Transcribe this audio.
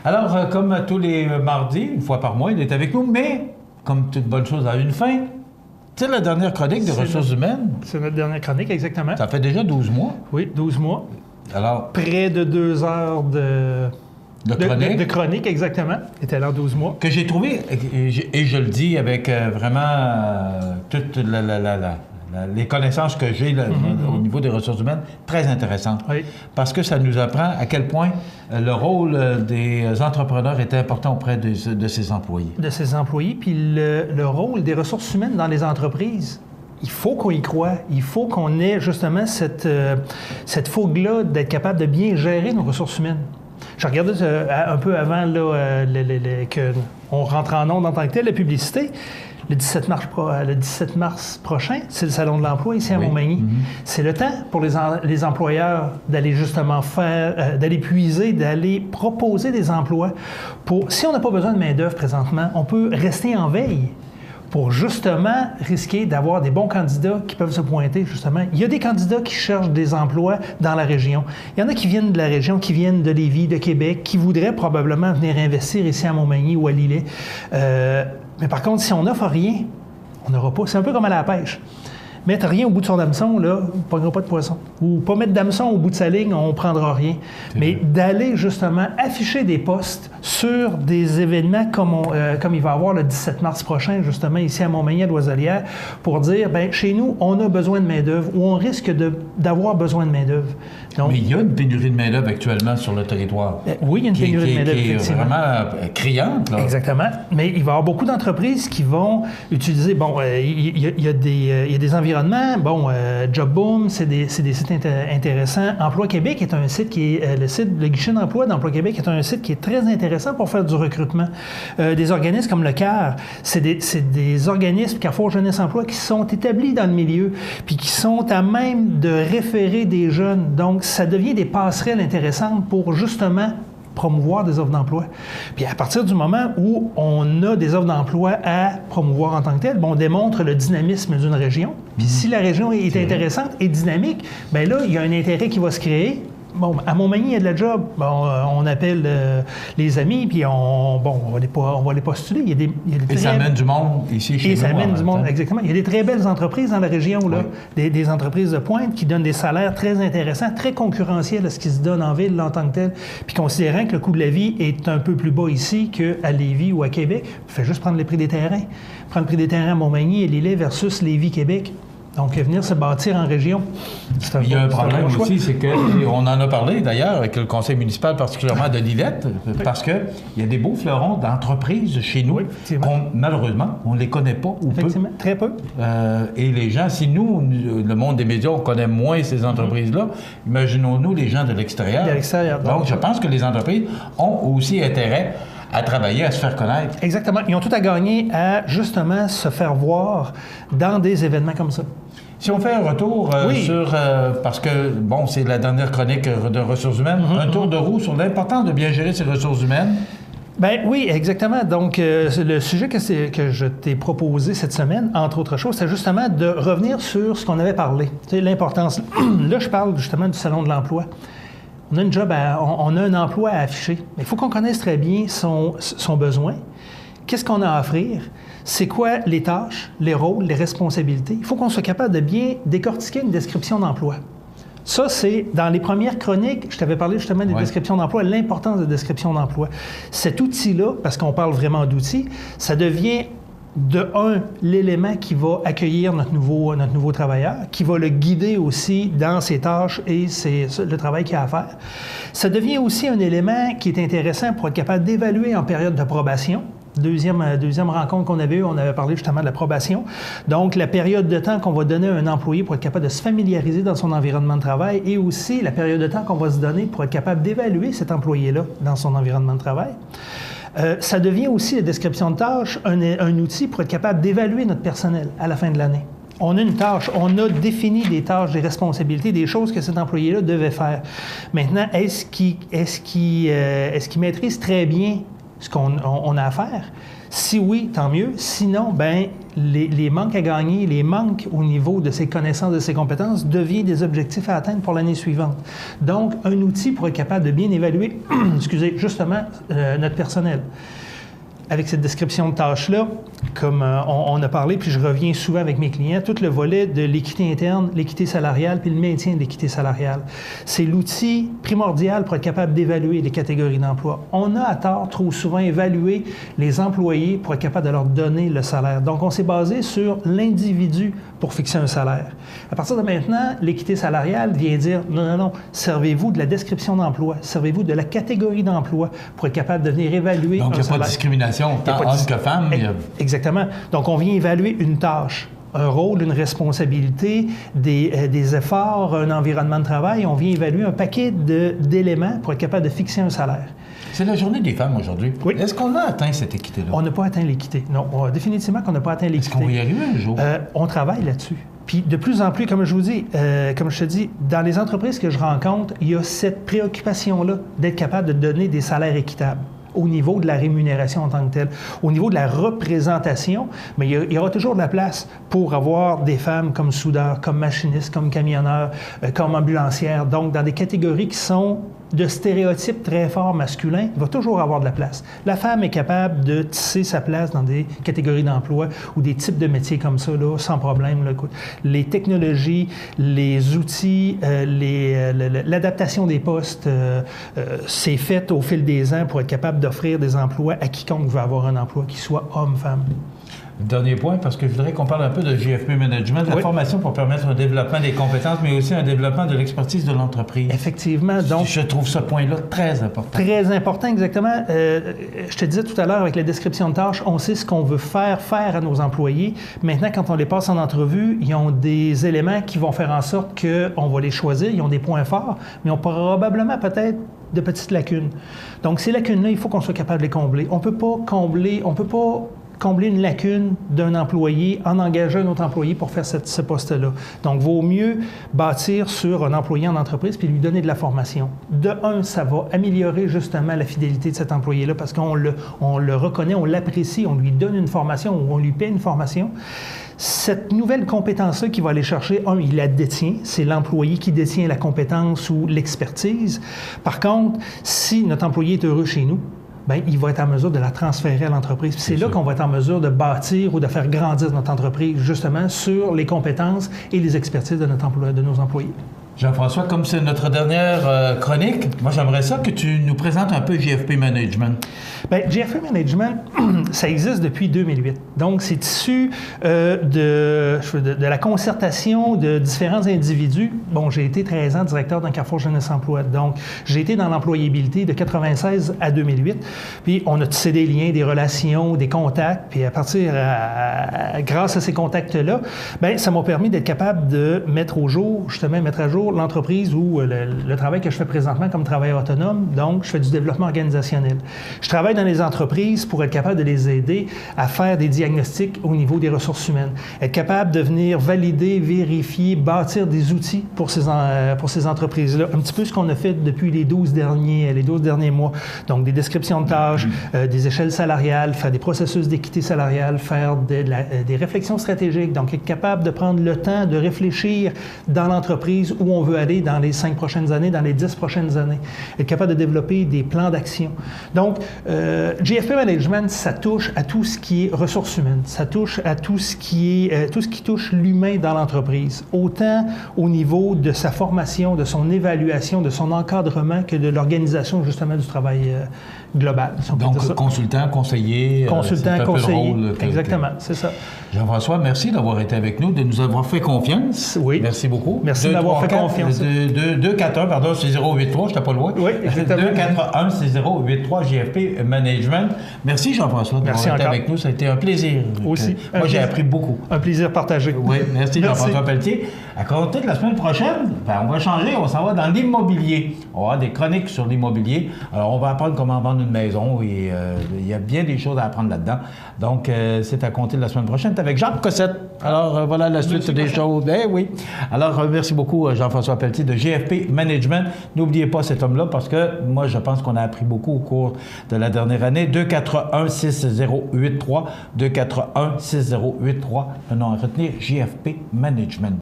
Alors, comme tous les mardis, une fois par mois, il est avec nous, mais comme toute bonne chose a une fin, c'est la dernière chronique des ressources humaines. C'est notre dernière chronique, exactement. Ça fait déjà 12 mois. Oui, 12 mois. Alors, Près de 2 heures de chronique, exactement. Était là 12 mois. que j'ai trouvé, et je le dis avec vraiment toutes les connaissances que j'ai au niveau des ressources humaines, très intéressantes. Oui. Parce que ça nous apprend à quel point le rôle des entrepreneurs est important auprès de ses employés. De ses employés, puis le rôle des ressources humaines dans les entreprises. Il faut qu'on y croie. Il faut qu'on ait justement cette fougue-là d'être capable de bien gérer nos ressources humaines. Je regardais un peu avant qu'on rentre en ondes en tant que tel, la publicité. Le 17 mars prochain, c'est le Salon de l'emploi ici à Montmagny. C'est le temps pour les employeurs d'aller justement d'aller puiser, d'aller proposer des emplois. Si on n'a pas besoin de main-d'œuvre présentement, on peut rester en veille pour justement risquer d'avoir des bons candidats qui peuvent se pointer, justement. Il y a des candidats qui cherchent des emplois dans la région. Il y en a qui viennent de la région, qui viennent de Lévis, de Québec, qui voudraient probablement venir investir ici à Montmagny ou à Lillet. Mais par contre, si on n'offre rien, on n'aura pas. C'est un peu comme à la pêche. Mettre rien au bout de son hameçon, là, on ne pognera pas de poisson. Ou pas mettre d'hameçon au bout de sa ligne, on ne prendra rien. Mais d'aller justement afficher des postes sur des événements comme il va y avoir le 17 mars prochain, justement, ici à Montmagny, à Loiselière, pour dire, bien, chez nous, on a besoin de main-d'œuvre ou on risque d'avoir besoin de main-d'œuvre. Donc, mais il y a une pénurie de main-d'œuvre actuellement sur le territoire. Oui, il y a une pénurie de main-d'œuvre, effectivement. Qui est vraiment criante, là. Exactement. Mais il va y avoir beaucoup d'entreprises qui vont utiliser, il y a des environnements. Bon, JobBoom, c'est des sites intéressants. Emploi Québec est un site qui est le guichet d'emploi d'Emploi Québec est un site qui est très intéressant pour faire du recrutement. Des organismes comme le CAR, c'est des organismes Carrefour Jeunesse Emploi qui sont établis dans le milieu puis qui sont à même de référer des jeunes. Donc, ça devient des passerelles intéressantes pour justement promouvoir des offres d'emploi. Puis à partir du moment où on a des offres d'emploi à promouvoir en tant que telles, on démontre le dynamisme d'une région. Puis si la région est intéressante et dynamique, bien là, il y a un intérêt qui va se créer. Bon, à Montmagny, il y a de la job. Bon, on appelle les amis, puis on va les postuler. Et ça amène du monde ici chez nous. Et ça amène du monde, exactement. Il y a des très belles entreprises dans la région, là. Oui. Des entreprises de pointe qui donnent des salaires très intéressants, très concurrentiels à ce qui se donne en ville, là, en tant que tel. Puis considérant que le coût de la vie est un peu plus bas ici qu'à Lévis ou à Québec, il fait juste prendre le prix des terrains. Prendre le prix des terrains à Montmagny et Lillet versus Lévis-Québec. Donc, venir se bâtir en région, il y a un problème aussi, c'est qu'on en a parlé d'ailleurs avec le conseil municipal, particulièrement de Lillette, parce qu'il y a des beaux fleurons d'entreprises chez nous, malheureusement, on ne les connaît pas ou peu. Très peu. Et les gens, si nous, le monde des médias, on connaît moins ces entreprises-là, imaginons-nous les gens de l'extérieur. De l'extérieur. Donc, je pense que les entreprises ont aussi intérêt à travailler, à se faire connaître. Exactement. Ils ont tout à gagner à, justement, se faire voir dans des événements comme ça. Si on fait un retour sur... parce que, bon, c'est la dernière chronique de ressources humaines, un tour de roue sur l'importance de bien gérer ses ressources humaines. Bien oui, exactement. Donc, le sujet que je t'ai proposé cette semaine, entre autres choses, c'est justement de revenir sur ce qu'on avait parlé. Tu sais, l'importance. Là, je parle justement du Salon de l'emploi. On a on a un emploi à afficher. Mais il faut qu'on connaisse très bien son besoin. Qu'est-ce qu'on a à offrir? C'est quoi les tâches, les rôles, les responsabilités? Il faut qu'on soit capable de bien décortiquer une description d'emploi. Ça, c'est dans les premières chroniques, je t'avais parlé justement des descriptions d'emploi, l'importance de description d'emploi. Cet outil-là, parce qu'on parle vraiment d'outils, ça devient l'élément qui va accueillir notre nouveau travailleur, qui va le guider aussi dans ses tâches et le travail qu'il a à faire. Ça devient aussi un élément qui est intéressant pour être capable d'évaluer en période de probation. Deuxième rencontre qu'on avait eue, on avait parlé justement de la probation. Donc, la période de temps qu'on va donner à un employé pour être capable de se familiariser dans son environnement de travail et aussi la période de temps qu'on va se donner pour être capable d'évaluer cet employé-là dans son environnement de travail. Ça devient aussi, la description de tâches, un outil pour être capable d'évaluer notre personnel à la fin de l'année. On a une tâche, on a défini des tâches, des responsabilités, des choses que cet employé-là devait faire. Maintenant, est-ce qu'il maîtrise très bien ce qu'on a à faire? Si oui, tant mieux. Sinon, ben les manques à gagner, les manques au niveau de ses connaissances, de ses compétences, deviennent des objectifs à atteindre pour l'année suivante. Donc, un outil pour être capable de bien évaluer, excusez, justement, notre personnel. Avec cette description de tâches-là, comme on a parlé, puis je reviens souvent avec mes clients, tout le volet de l'équité interne, l'équité salariale, puis le maintien de l'équité salariale. C'est l'outil primordial pour être capable d'évaluer les catégories d'emploi. On a à tort trop souvent évalué les employés pour être capable de leur donner le salaire. Donc, on s'est basé sur l'individu pour fixer un salaire. À partir de maintenant, l'équité salariale vient dire non, servez-vous de la description d'emploi, servez-vous de la catégorie d'emploi pour être capable de venir évaluer donc, un salaire. Donc, il n'y a pas de discrimination, tant homme que femme. Exactement. Donc, on vient évaluer une tâche, un rôle, une responsabilité, des efforts, un environnement de travail. On vient évaluer un paquet d'éléments pour être capable de fixer un salaire. C'est la journée des femmes aujourd'hui. Oui. Est-ce qu'on a atteint cette équité-là? On n'a pas atteint l'équité. Non, définitivement qu'on n'a pas atteint l'équité. Est-ce qu'on va y arriver un jour? On travaille là-dessus. Puis de plus en plus, comme je te dis, dans les entreprises que je rencontre, il y a cette préoccupation-là d'être capable de donner des salaires équitables au niveau de la rémunération en tant que telle. Au niveau de la représentation, mais il y aura toujours de la place pour avoir des femmes comme soudeurs, comme machinistes, comme camionneurs, comme ambulancières. Donc, dans des catégories qui sont de stéréotypes très forts masculins, il va toujours avoir de la place. La femme est capable de tisser sa place dans des catégories d'emploi ou des types de métiers comme ça, là, sans problème. Là. Les technologies, les outils, l'adaptation des postes, c'est fait au fil des ans pour être capable d'offrir des emplois à quiconque veut avoir un emploi, qu'il soit homme-femme. Dernier point, parce que je voudrais qu'on parle un peu de JFP Management, la formation pour permettre un développement des compétences, mais aussi un développement de l'expertise de l'entreprise. Effectivement. Donc, je trouve ce point-là très important. Très important, exactement. Je te disais tout à l'heure, avec la description de tâches, on sait ce qu'on veut faire à nos employés. Maintenant, quand on les passe en entrevue, ils ont des éléments qui vont faire en sorte qu'on va les choisir. Ils ont des points forts, mais ils ont probablement peut-être de petites lacunes. Donc, ces lacunes-là, il faut qu'on soit capable de les combler. On peut pas combler une lacune d'un employé en engageant un autre employé pour faire ce poste-là. Donc, vaut mieux bâtir sur un employé en entreprise puis lui donner de la formation. De un, ça va améliorer justement la fidélité de cet employé-là parce qu'on le reconnaît, on l'apprécie, on lui donne une formation ou on lui paie une formation. Cette nouvelle compétence-là qu'il va aller chercher, il la détient. C'est l'employé qui détient la compétence ou l'expertise. Par contre, si notre employé est heureux chez nous, bien, il va être en mesure de la transférer à l'entreprise. C'est là qu'on va être en mesure de bâtir ou de faire grandir notre entreprise, justement, sur les compétences et les expertises de nos employés. Jean-François, comme c'est notre dernière chronique, moi, j'aimerais ça que tu nous présentes un peu JFP Management. Bien, JFP Management, ça existe depuis 2008. Donc, c'est issu de la concertation de différents individus. Bon, j'ai été 13 ans directeur d'un Carrefour Jeunesse Emploi. Donc, j'ai été dans l'employabilité de 96 à 2008. Puis, on a tissé des liens, des relations, des contacts. Puis, grâce à ces contacts-là, bien, ça m'a permis d'être capable de mettre à jour l'entreprise ou le travail que je fais présentement comme travailleur autonome. Donc, je fais du développement organisationnel. Je travaille dans les entreprises pour être capable de les aider à faire des diagnostics au niveau des ressources humaines, être capable de venir valider, vérifier, bâtir des outils pour ces entreprises-là. Un petit peu ce qu'on a fait depuis les 12 derniers mois. Donc, des descriptions de tâches, des échelles salariales, faire des processus d'équité salariale, faire des réflexions stratégiques. Donc, être capable de prendre le temps de réfléchir dans l'entreprise où on veut aller dans les 5 prochaines années, dans les 10 prochaines années. Être capable de développer des plans d'action. Donc, JFP Management, ça touche à tout ce qui est ressources humaines. Ça touche à tout ce qui touche l'humain dans l'entreprise. Autant au niveau de sa formation, de son évaluation, de son encadrement que de l'organisation, justement, du travail global. Si donc, consultant, conseiller. Consultant, conseiller. Exactement, c'est ça. Jean-François, merci d'avoir été avec nous, de nous avoir fait confiance. Oui. Merci beaucoup. Merci d'avoir fait confiance. 241, pardon, 6083, je n'étais pas loin. Oui, exactement. 241 6083 JFP Management. Merci Jean-François d'avoir été avec nous. Ça a été un plaisir. Aussi. Moi, j'ai appris beaucoup. Un plaisir partagé. Oui, merci. Jean-François Pelletier. À compter de la semaine prochaine, on va changer, on s'en va dans l'immobilier. On va avoir des chroniques sur l'immobilier. Alors, on va apprendre comment vendre une maison et il y a bien des choses à apprendre là-dedans. Donc, c'est à compter de la semaine prochaine. C'est avec Jacques Cossette. Alors, voilà la suite des choses. Eh oui. Alors, merci beaucoup, Jean-François Pelletier de GFP Management. N'oubliez pas cet homme-là parce que moi, je pense qu'on a appris beaucoup au cours de la dernière année. 241-6083. 241-6083. Un nom à retenir, GFP Management.